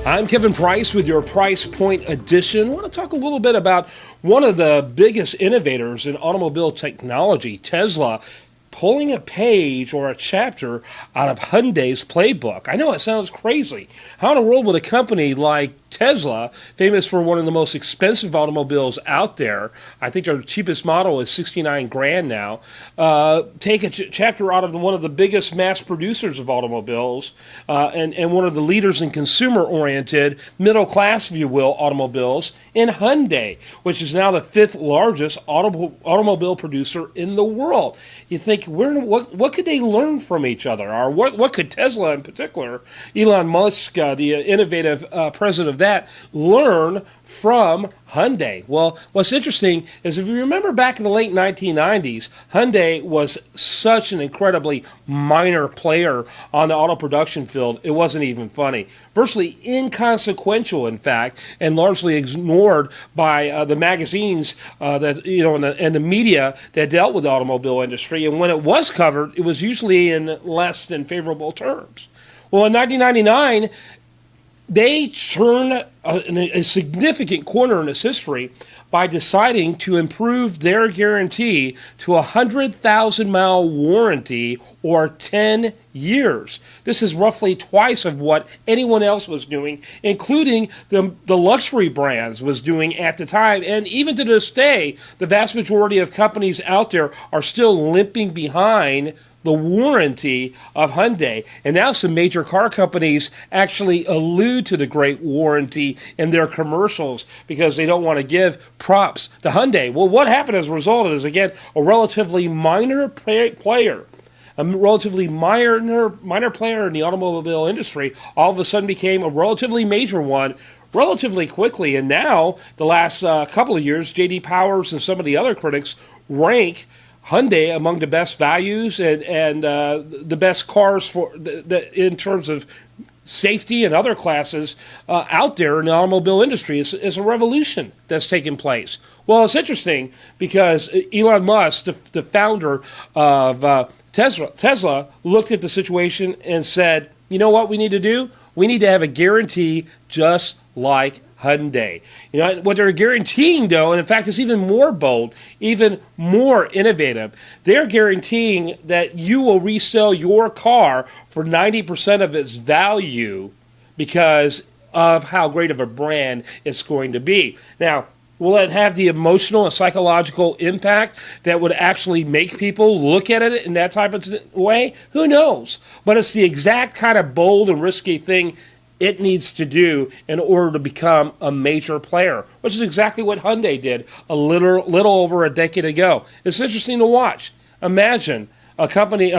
I'm Kevin Price with your Price Point Edition. I want to talk a little bit about one of the biggest innovators in automobile technology, Tesla, pulling a page or a chapter out of Hyundai's playbook. I know it sounds crazy. How in the world would a company like Tesla, famous for one of the most expensive automobiles out there, I think their cheapest model is $69,000 now, take a chapter out of one of the biggest mass producers of automobiles and one of the leaders in consumer-oriented, middle-class, if you will, automobiles in Hyundai, which is now the fifth largest automobile producer in the world. You think, what could they learn from each other? Or what could Tesla in particular, Elon Musk, the innovative president of that, learn from Hyundai? Well, what's interesting is if you remember back in the late 1990s, Hyundai was such an incredibly minor player on the auto production field, it wasn't even funny. Virtually inconsequential, in fact, and largely ignored by the magazines and the media that dealt with the automobile industry. And when it was covered, it was usually in less than favorable terms. Well, in 1999, they turned a significant corner in its history by deciding to improve their guarantee to a 100,000-mile warranty or 10 years. This is roughly twice of what anyone else was doing, including the luxury brands was doing at the time. And even to this day, the vast majority of companies out there are still limping behind the warranty of Hyundai. And now some major car companies actually allude to the great warranty in their commercials because they don't want to give props to Hyundai. Well, what happened as a result is, again, a relatively minor player, a relatively minor player in the automobile industry, all of a sudden became a relatively major one relatively quickly. And now, the last couple of years, J.D. Powers and some of the other critics rank Hyundai among the best values and the best cars for in terms of safety and other classes out there in the automobile industry. Is a revolution that's taken place. Well, it's interesting because Elon Musk, the founder of Tesla, looked at the situation and said, you know what we need to do? We need to have a guarantee just like Hyundai. You know what they're guaranteeing, though, and in fact it's even more bold, even more innovative. They're guaranteeing that you will resell your car for 90% of its value because of how great of a brand it's going to be. Now, will it have the emotional and psychological impact that would actually make people look at it in that type of way? Who knows? But it's the exact kind of bold and risky thing it needs to do in order to become a major player, which is exactly what Hyundai did a little over a decade ago. It's interesting to watch. Imagine a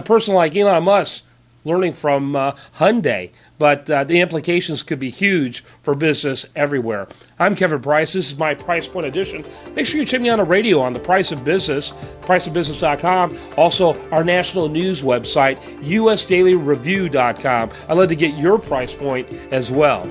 person like Elon Musk learning from Hyundai, but the implications could be huge for business everywhere. I'm Kevin Price. This is my Price Point Edition. Make sure you check me on the radio on The Price of Business, priceofbusiness.com. Also, our national news website, usdailyreview.com. I'd love to get your price point as well.